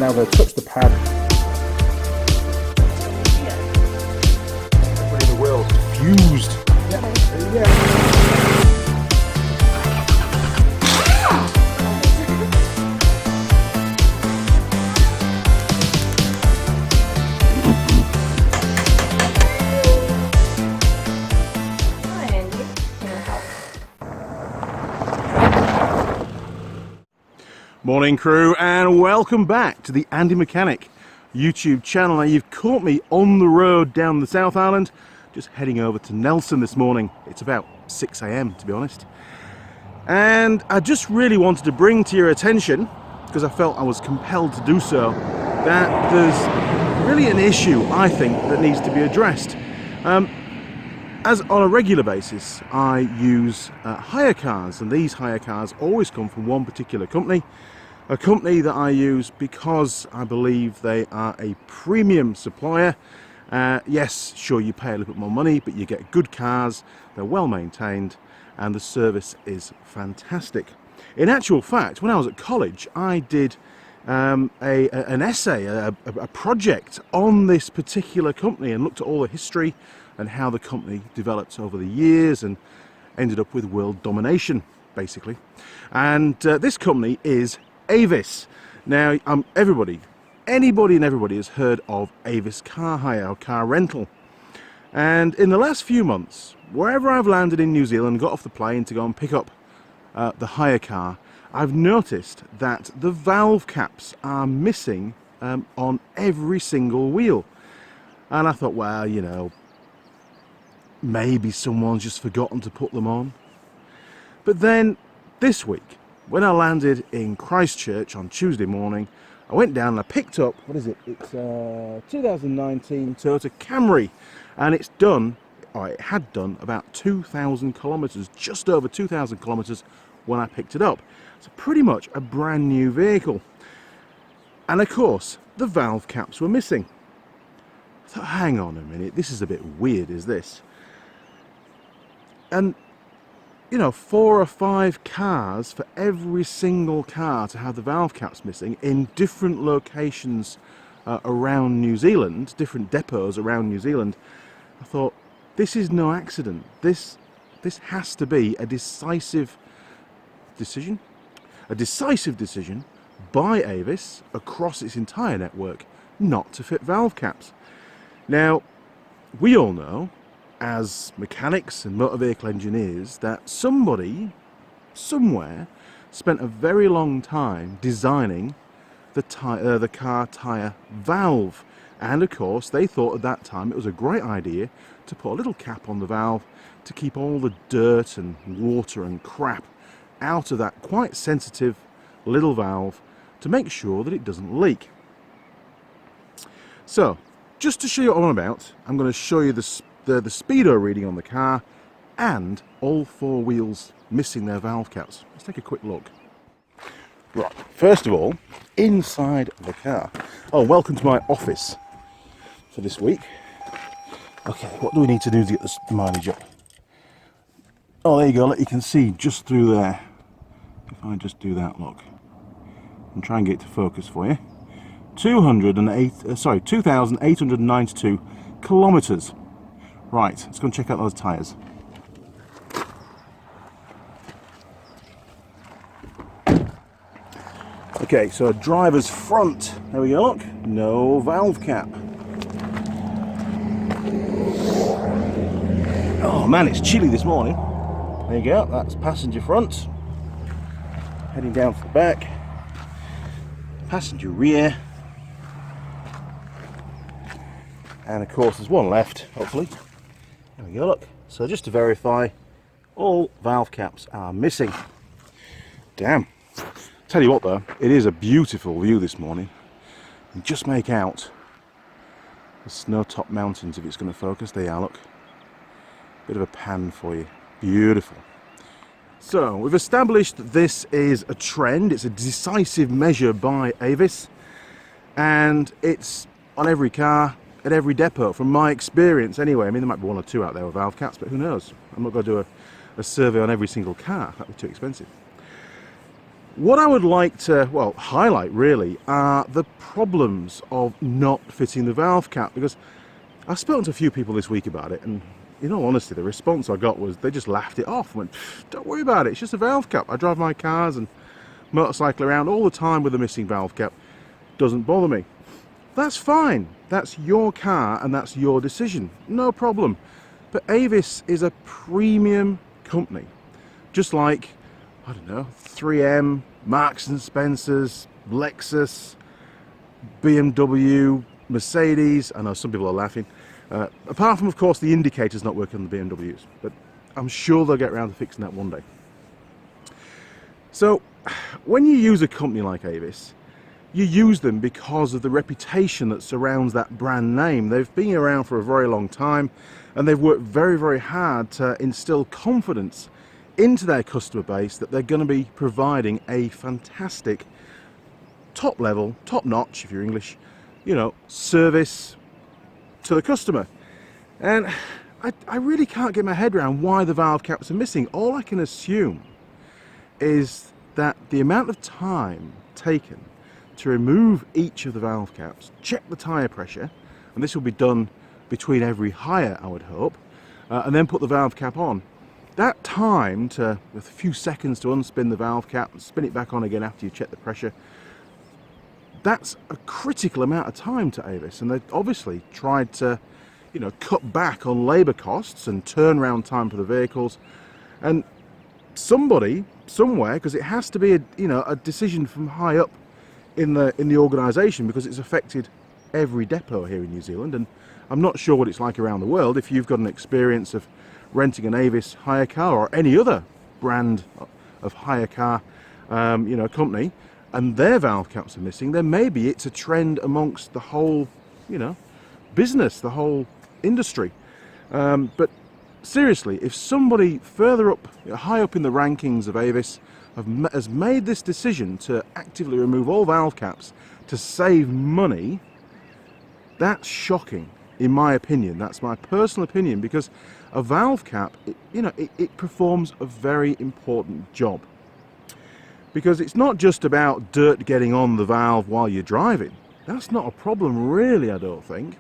Now I'm going to touch the pad. Everybody in the world fused. Yeah. Morning crew, and welcome back to the Andy Mechanic YouTube channel. Now you've caught me on the road down the South Island, just heading over to Nelson this morning. It's about 6 AM to be honest. And I just really wanted to bring to your attention, because I felt I was compelled to do so, that there's really an issue I think that needs to be addressed. As on a regular basis I use hire cars, and these hire cars always come from one particular company. A company that I use because I believe they are a premium supplier. Yes, sure, you pay a little bit more money, but you get good cars, they're well maintained, and the service is fantastic. In actual fact, when I was at college, I did an essay, a project on this particular company, and looked at all the history and how the company developed over the years and ended up with world domination, basically. And this company is AVIS. Now, anybody and everybody has heard of AVIS car hire or car rental. And in the last few months, wherever I've landed in New Zealand, got off the plane to go and pick up the hire car, I've noticed that the valve caps are missing on every single wheel. And I thought, well, you know, maybe someone's just forgotten to put them on. But then this week, when I landed in Christchurch on Tuesday morning, I went down and I picked up, what is it? It's 2019 Toyota Camry, and it's done, or it had done about 2,000 kilometers, just over 2,000 kilometers when I picked it up. So pretty much a brand new vehicle. And of course, the valve caps were missing. I thought, hang on a minute, this is a bit weird, is this? And you know, 4 or 5 cars for every single car to have the valve caps missing in different locations around New Zealand, different depots around New Zealand. I thought, this is no accident. This has to be a decisive decision by AVIS across its entire network not to fit valve caps. Now, we all know, as mechanics and motor vehicle engineers, that somebody somewhere spent a very long time designing the car tyre valve, and of course they thought at that time it was a great idea to put a little cap on the valve to keep all the dirt and water and crap out of that quite sensitive little valve, to make sure that it doesn't leak. So just to show you what I'm on about, I'm going to show you the speedo reading on the car and all 4 wheels missing their valve caps. Let's take a quick look. Right, first of all, inside the car. Oh, welcome to my office for this week. Okay, what do we need to do to get the mileage up? Oh, there you go, look, you can see just through there. If I just do that, look, and try and get it to focus for you. 2,892 kilometers. Right, let's go and check out those tyres. Okay, so driver's front, there we go, look, no valve cap. Oh man, it's chilly this morning. There you go, that's passenger front. Heading down to the back. Passenger rear. And of course there's one left, hopefully. There we go, look. So just to verify, all valve caps are missing. Damn. Tell you what though, it is a beautiful view this morning. And just make out the snow-topped mountains if it's going to focus. There you are, look. Bit of a pan for you. Beautiful. So we've established that this is a trend. It's a decisive measure by AVIS. And it's on every car, at every depot, from my experience anyway. I mean, there might be 1 or 2 out there with valve caps, but who knows? I'm not going to do a survey on every single car. That would be too expensive. What I would like to, well, highlight really are the problems of not fitting the valve cap, because I've spoken to a few people this week about it, and in all honesty, the response I got was they just laughed it off, went, don't worry about it, it's just a valve cap. I drive my cars and motorcycle around all the time with a missing valve cap. Doesn't bother me. That's fine. That's your car and that's your decision. No problem. But AVIS is a premium company. Just like, I don't know, 3M, Marks and Spencer's, Lexus, BMW, Mercedes. I know some people are laughing. Apart from, of course, the indicators not working on the BMWs. But I'm sure they'll get around to fixing that one day. So, when you use a company like AVIS, you use them because of the reputation that surrounds that brand name. They've been around for a very long time, and they've worked very, very hard to instill confidence into their customer base that they're going to be providing a fantastic, top level, top notch, if you're English, service to the customer. And I really can't get my head around why the valve caps are missing. All I can assume is that the amount of time taken to remove each of the valve caps, check the tyre pressure, and this will be done between every hire, I would hope, and then put the valve cap on. That time to, with a few seconds to unspin the valve cap and spin it back on again after you check the pressure, that's a critical amount of time to AVIS, and they've obviously tried to, cut back on labour costs and turnaround time for the vehicles. And somebody, somewhere, because it has to be a decision from high up in the organisation, because it's affected every depot here in New Zealand, and I'm not sure what it's like around the world. If you've got an experience of renting an AVIS hire car or any other brand of hire car, company, and their valve caps are missing, then maybe it's a trend amongst the whole, business, the whole industry. But seriously, if somebody further up, high up in the rankings of AVIS, has made this decision to actively remove all valve caps to save money, that's shocking, in my opinion. That's my personal opinion, because a valve cap, it performs a very important job. Because it's not just about dirt getting on the valve while you're driving. That's not a problem really, I don't think.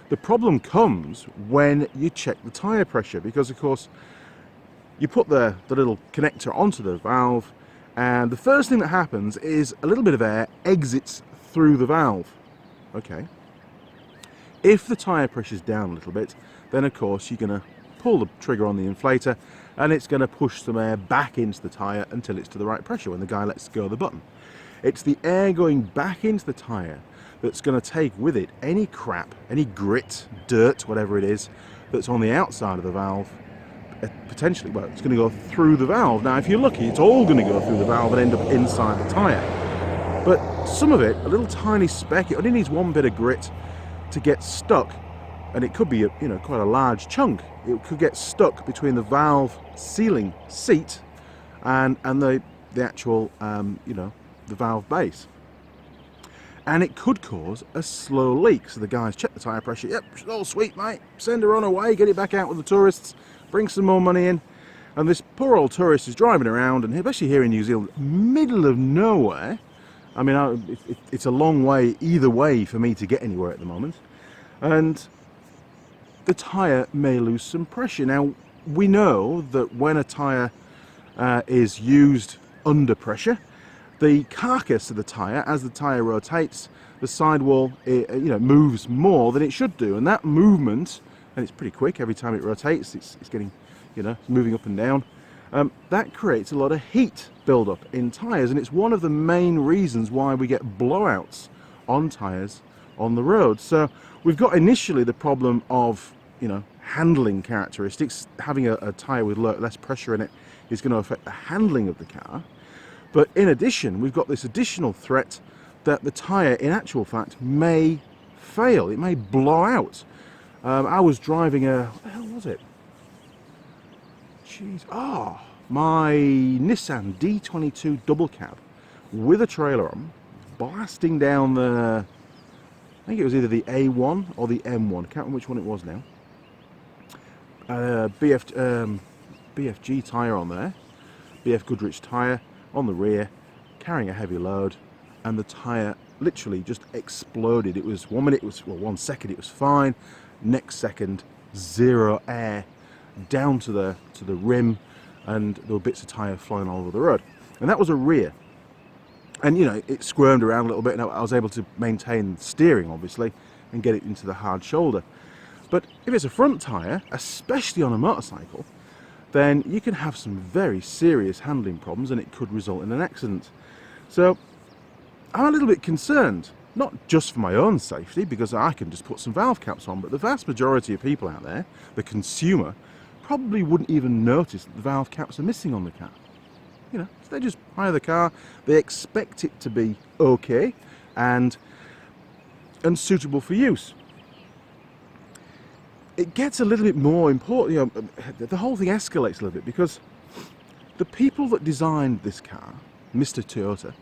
The problem comes when you check the tyre pressure, because of course you put the little connector onto the valve, and the first thing that happens is a little bit of air exits through the valve. Okay. If the tyre pressure's down a little bit, then of course you're going to pull the trigger on the inflator, and it's going to push some air back into the tyre until it's to the right pressure when the guy lets go of the button. It's the air going back into the tyre that's going to take with it any crap, any grit, dirt, whatever it is, that's on the outside of the valve. Potentially, well, it's going to go through the valve. Now, if you're lucky, it's all going to go through the valve and end up inside the tyre. But some of it, a little tiny speck, it only needs one bit of grit to get stuck, and it could be quite a large chunk. It could get stuck between the valve sealing seat and the actual the valve base, and it could cause a slow leak. So the guys check the tyre pressure. Yep, it's all sweet, mate. Send her on her way. Get it back out with the tourists. Bring some more money in. And this poor old tourist is driving around, and especially here in New Zealand, middle of nowhere. I mean, it's a long way either way for me to get anywhere at the moment. And the tyre may lose some pressure. Now, we know that when a tyre is used under pressure, the carcass of the tyre, as the tyre rotates, the sidewall moves more than it should do. And that movement, and it's pretty quick, every time it rotates, it's getting, moving up and down. That creates a lot of heat build-up in tyres, and it's one of the main reasons why we get blowouts on tyres on the road. So we've got initially the problem of, handling characteristics. Having a tyre with less pressure in it is going to affect the handling of the car. But in addition, we've got this additional threat that the tyre, in actual fact, may fail. It may blow out. I was driving what the hell was it? Jeez. My Nissan D22 double cab with a trailer on, blasting down I think it was either the A1 or the M1. I can't remember which one it was now. BFG tyre on there. BF Goodrich tyre on the rear. carrying a heavy load, and the tyre literally just exploded. It was 1 minute, well, 1 second it was fine, next second zero air down to the rim, and there were bits of tyre flying all over the road. And that was a rear. And you know, it squirmed around a little bit, and I was able to maintain steering obviously and get it into the hard shoulder. But if it's a front tyre, especially on a motorcycle, then you can have some very serious handling problems, and it could result in an accident. So I'm a little bit concerned, not just for my own safety, because I can just put some valve caps on, but the vast majority of people out there, the consumer, probably wouldn't even notice that the valve caps are missing on the car. You know, so they just hire the car, they expect it to be okay and suitable for use. It gets a little bit more important, you know, the whole thing escalates a little bit, because the people that designed this car, Mr. Toyota,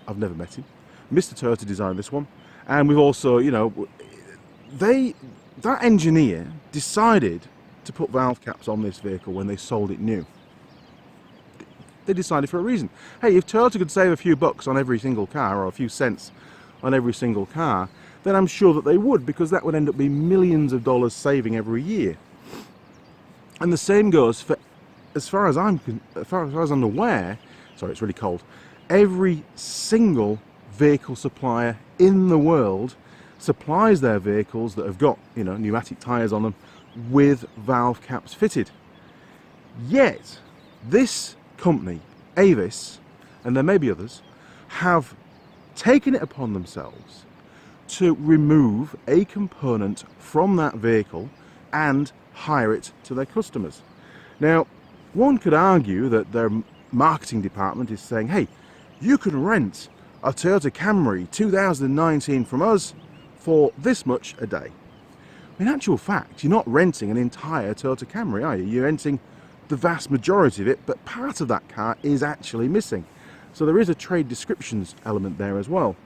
I've never met him, Mr. Toyota designed this one, and we've also, you know, that engineer decided to put valve caps on this vehicle when they sold it new. They decided for a reason. Hey, if Toyota could save a few bucks on every single car, or a few cents on every single car, then I'm sure that they would, because that would end up being millions of dollars saving every year. And the same goes for, as far as I'm aware, sorry, it's really cold, every single vehicle supplier in the world supplies their vehicles that have got, you know, pneumatic tyres on them with valve caps fitted. Yet this company, AVIS, and there may be others, have taken it upon themselves to remove a component from that vehicle and hire it to their customers. Now, one could argue that their marketing department is saying, hey, you can rent a Toyota Camry 2019 from us for this much a day. In actual fact, you're not renting an entire Toyota Camry, are you? You're renting the vast majority of it, but part of that car is actually missing. So there is a trade descriptions element there as well.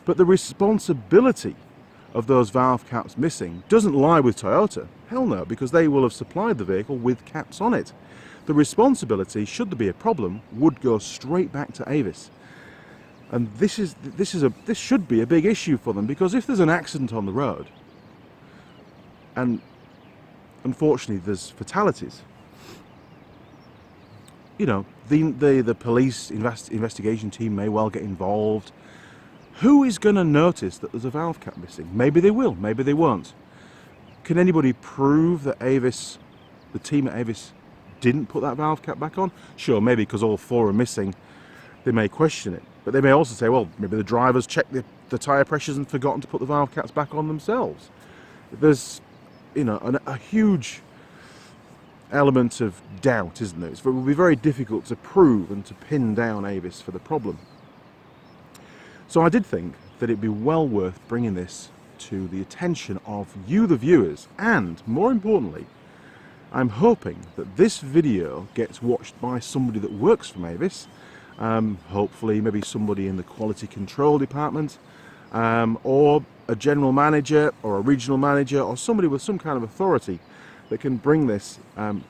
But the responsibility of those valve caps missing doesn't lie with Toyota. Hell no, because they will have supplied the vehicle with caps on it. The responsibility, should there be a problem, would go straight back to AVIS. And this should be a big issue for them, because if there's an accident on the road, and unfortunately there's fatalities, you know, the police investigation team may well get involved. Who is going to notice that there's a valve cap missing? Maybe they will, maybe they won't. Can anybody prove that AVIS, the team at AVIS, didn't put that valve cap back on? Sure, maybe because all four are missing, they may question it. But they may also say, well, maybe the drivers checked the tyre pressures and forgotten to put the valve caps back on themselves. There's, you know, a huge element of doubt, isn't there? It will be very difficult to prove and to pin down AVIS for the problem. So I did think that it'd be well worth bringing this to the attention of you, the viewers, and more importantly, I'm hoping that this video gets watched by somebody that works from AVIS, hopefully maybe somebody in the quality control department, or a general manager or a regional manager, or somebody with some kind of authority that can bring this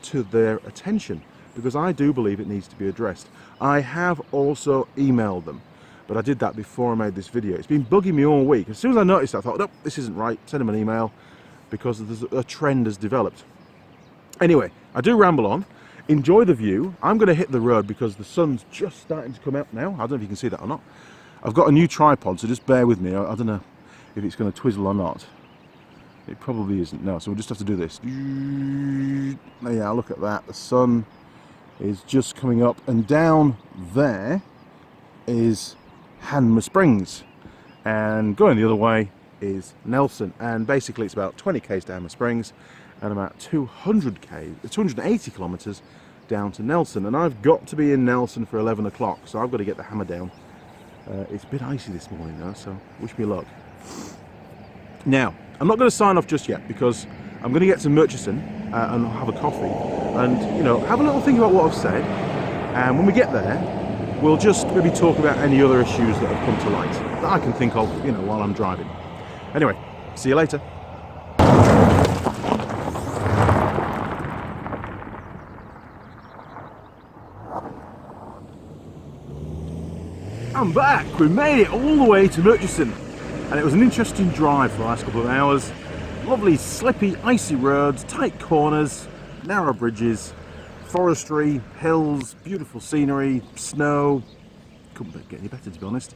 to their attention, because I do believe it needs to be addressed. I have also emailed them, but I did that before I made this video. It's been bugging me all week. As soon as I noticed that, I thought, nope, this isn't right, send them an email, because there's a trend has developed. Anyway, I do ramble on. Enjoy the view. I'm going to hit the road because the sun's just starting to come out now. I don't know if you can see that or not. I've got a new tripod, so just bear with me. I don't know if it's going to twizzle or not. It probably isn't. No, so we'll just have to do this. Yeah, look at that. The sun is just coming up, and down there is Hanmer Springs, and going the other way is Nelson, and basically it's about 20 k's to Hanmer Springs and about 280 kilometers down to Nelson. And I've got to be in Nelson for 11 o'clock, so I've got to get the hammer down. It's a bit icy this morning though, so wish me luck. Now, I'm not going to sign off just yet, because I'm going to get to Murchison and have a coffee and, you know, have a little think about what I've said, and when we get there we'll just maybe talk about any other issues that have come to light that I can think of, you know, while I'm driving. Anyway, see you later. I'm back. We made it all the way to Murchison, and it was an interesting drive for the last couple of hours. Lovely slippy icy roads, tight corners, narrow bridges, forestry, hills, beautiful scenery, snow. Couldn't get any better, to be honest.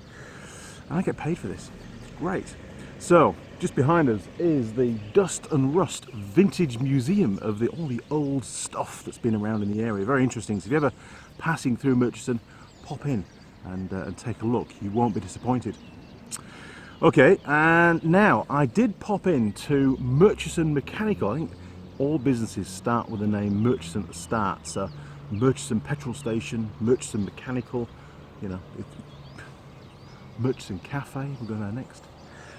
And I get paid for this. It's great. So just behind us is the Dust and Rust Vintage Museum of all the old stuff that's been around in the area. Very interesting. So if you're ever passing through Murchison, pop in and take a look. You won't be disappointed. Okay, and now I did pop into Murchison Mechanical. I think all businesses start with the name Murchison at the start. So Murchison Petrol Station, Murchison Mechanical, you know, Murchison Cafe, we're going there next.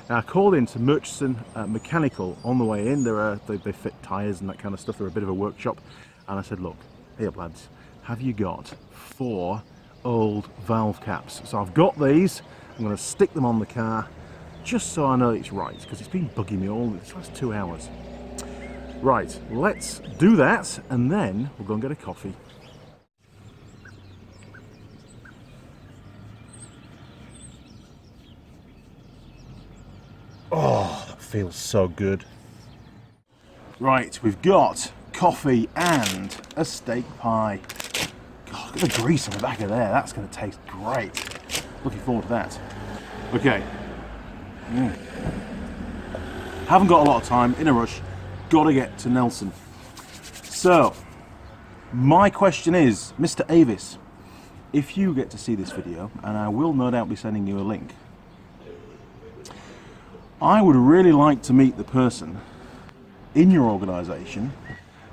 Now I called into Murchison Mechanical on the way in. They fit tyres and that kind of stuff. They're a bit of a workshop. And I said, look, hey up lads, have you got 4 old valve caps? So I've got these. I'm going to stick them on the car just so I know it's right, because it's been bugging me all this last 2 hours. Right, let's do that and then we'll go and get a coffee. Oh, that feels so good. Right, we've got coffee and a steak pie. God, look at the grease on the back of there. That's going to taste great. Looking forward to that. Okay. Haven't got a lot of time, in a rush. Got to get to Nelson. So, my question is, Mr. AVIS, if you get to see this video, and I will no doubt be sending you a link, I would really like to meet the person in your organisation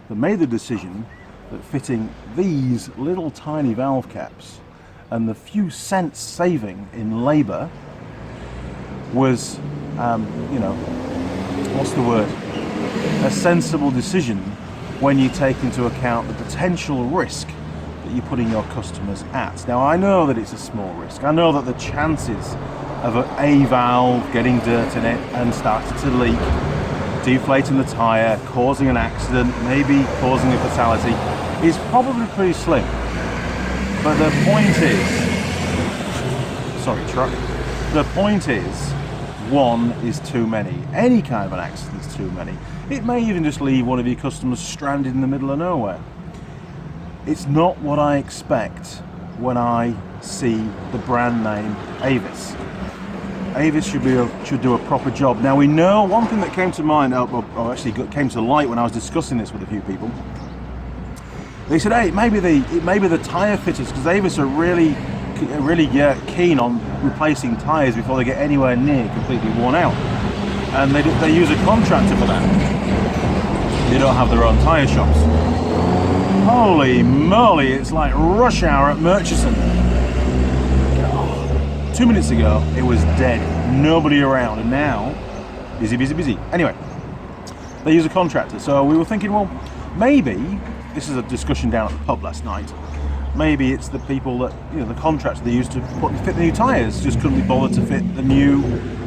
that made the decision that fitting these little tiny valve caps and the few cents saving in labour was, you know, what's the word? A sensible decision when you take into account the potential risk that you're putting your customers at. Now I know that it's a small risk. I know that the chances of a valve getting dirt in it and starting to leak, deflating the tyre, causing an accident, maybe causing a fatality, is probably pretty slim. But the point is, sorry truck, the point is, one is too many. Any kind of an accident is too many. It may even just leave one of your customers stranded in the middle of nowhere. It's not what I expect when I see the brand name AVIS. AVIS should do a proper job. Now we know one thing that came to mind, or actually came to light when I was discussing this with a few people. They said, hey, it may be the tyre fitters, because AVIS are really keen on replacing tyres before they get anywhere near completely worn out, and they use a contractor for that. They don't have their own tyre shops. Holy moly, it's like rush hour at Murchison. 2 minutes ago it was dead, nobody around, and now busy. Anyway, they use a contractor, so we were thinking, well, maybe this is a discussion down at the pub last night. Maybe it's the people that, you know, the contractor they used to fit the new tyres just couldn't be bothered to fit the new,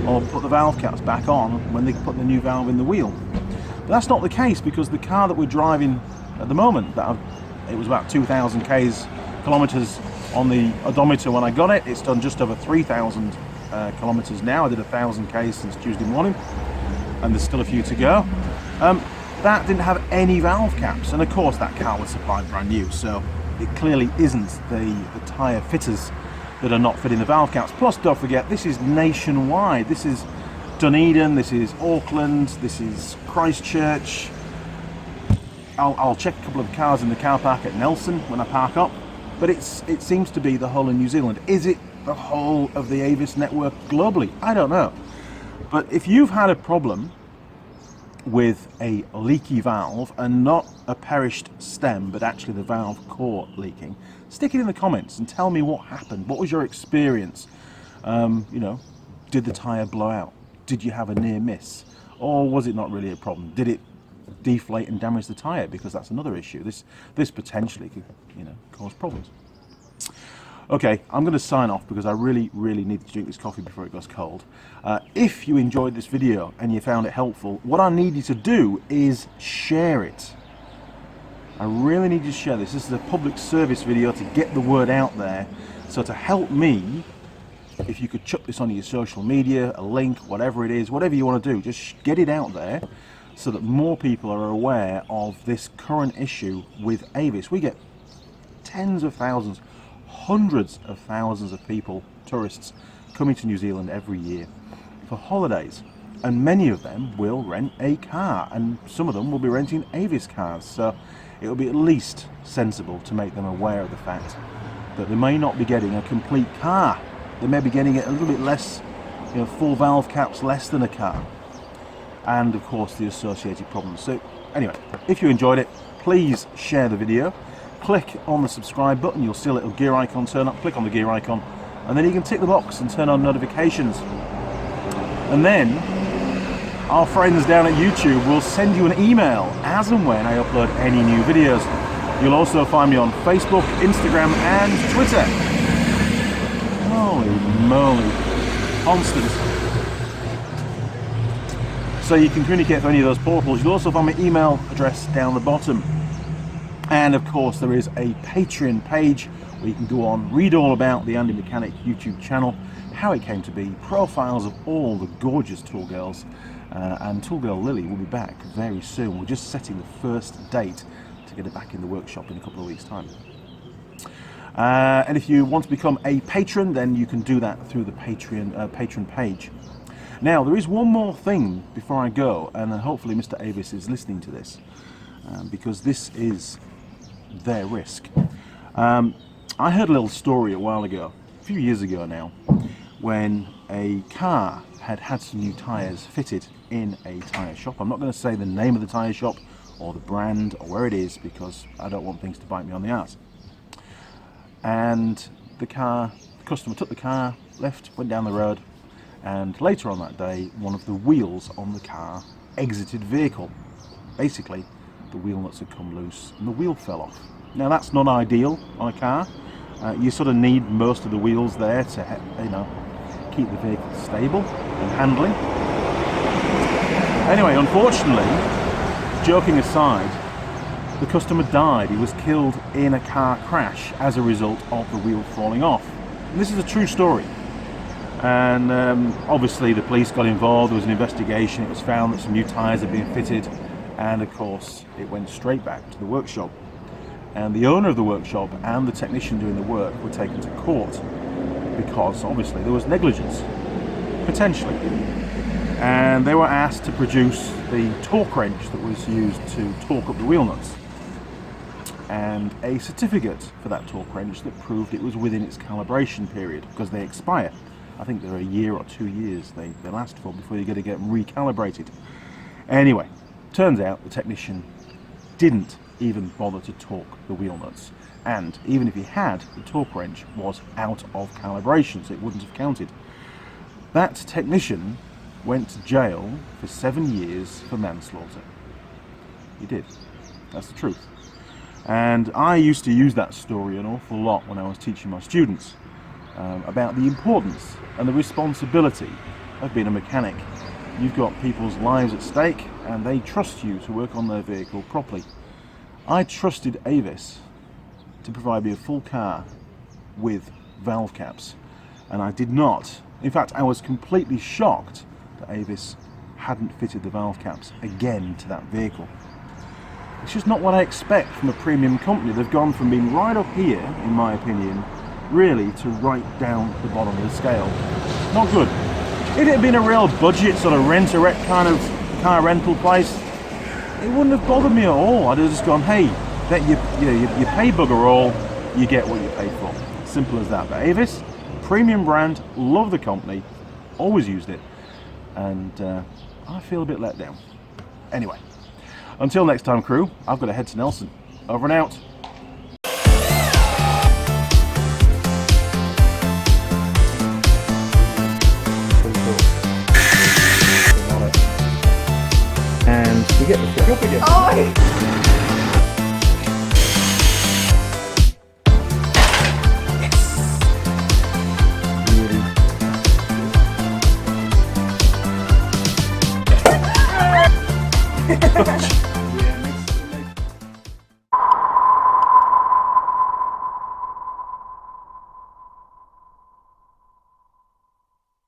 or put the valve caps back on when they put the new valve in the wheel. But that's not the case, because the car that we're driving at the moment, it was about 2,000 kilometres on the odometer when I got it. It's done just over 3,000 kilometres now. I did 1,000 k's since Tuesday morning, and there's still a few to go. That didn't have any valve caps, and of course that car was supplied brand new, so it clearly isn't the tyre fitters that are not fitting the valve caps. Plus, don't forget, this is nationwide. This is Dunedin, this is Auckland, this is Christchurch. I'll check a couple of cars in the car park at Nelson when I park up, but it seems to be the whole of New Zealand. Is it the whole of the AVIS network globally? I don't know. But if you've had a problem with a leaky valve, and not a perished stem, but actually the valve core leaking, stick it in the comments and tell me what happened. What was your experience? You know, did the tyre blow out? Did you have a near miss? Or was it not really a problem? Did it deflate and damage the tyre? Because that's another issue. This potentially could, you know, cause problems. Okay, I'm going to sign off because I really need to drink this coffee before it goes cold. If you enjoyed this video and you found it helpful, what I need you to do is share it. I really need you to share this. This is a public service video to get the word out there. So to help me if you could chuck this on your social media, a link, whatever it is, whatever you want to do, just get it out there so that more people are aware of this current issue with AVIS. We get tens of thousands, hundreds of thousands of people, tourists, coming to New Zealand every year for holidays, and many of them will rent a car, and some of them will be renting AVIS cars, so it will be at least sensible to make them aware of the fact that they may not be getting a complete car. They may be getting it a little bit less, full valve caps less than a car, and of course the associated problems. So anyway, if you enjoyed it, please share the video, click on the subscribe button, you'll see a little gear icon turn up, click on the gear icon, and then you can tick the box and turn on notifications. And then our friends down at YouTube will send you an email as and when I upload any new videos. You'll also find me on Facebook, Instagram and Twitter. Holy moly, constant. So you can communicate through any of those portals. You'll also find my email address down the bottom. And of course there is a Patreon page where you can go on, read all about the Andy Mechanic YouTube channel, how it came to be, profiles of all the gorgeous tool girls, and Tool Girl Lily will be back very soon. We're just setting the first date to get it back in the workshop in a couple of weeks' time. And if you want to become a patron, then you can do that through the Patreon page. Now, there is one more thing before I go, and hopefully Mr. Avis is listening to this, because this is their risk. I heard a little story a while ago, a few years ago now, when a car had some new tyres fitted in a tyre shop. I'm not going to say the name of the tyre shop or the brand or where it is, because I don't want things to bite me on the arse. And the customer took the car, left, went down the road, and later on that day, one of the wheels on the car exited vehicle. Basically, the wheel nuts had come loose and the wheel fell off. Now that's not ideal on a car. You sort of need most of the wheels there to, keep the vehicle stable and handling. Anyway, unfortunately, joking aside, the customer died. He was killed in a car crash as a result of the wheel falling off. And this is a true story. And obviously the police got involved, there was an investigation, it was found that some new tyres had been fitted, and of course it went straight back to the workshop. And the owner of the workshop and the technician doing the work were taken to court because obviously there was negligence, potentially. And they were asked to produce the torque wrench that was used to torque up the wheel nuts, and a certificate for that torque wrench that proved it was within its calibration period, because they expire. I think they're a year or 2 years they last for before you're going to get recalibrated. Anyway, turns out the technician didn't even bother to torque the wheel nuts, and even if he had, the torque wrench was out of calibration, so it wouldn't have counted. That technician went to jail for 7 years for manslaughter. He did. That's the truth. And I used to use that story an awful lot when I was teaching my students about the importance and the responsibility of being a mechanic. You've got people's lives at stake and they trust you to work on their vehicle properly. I trusted AVIS to provide me a full car with valve caps, and I did not. In fact, I was completely shocked that AVIS hadn't fitted the valve caps again to that vehicle. It's just not what I expect from a premium company. They've gone from being right up here, in my opinion, really to right down the bottom of the scale. Not good. If it had been a real budget sort of rent-a-wreck kind of car rental place, it wouldn't have bothered me at all. I'd have just gone, hey, that you pay bugger all, you get what you pay for. Simple as that. But AVIS, premium brand, love the company, always used it, and I feel a bit let down. Anyway, until next time, crew, I've got to head to Nelson. Over and out. And we get the flip again. Oh, Yes.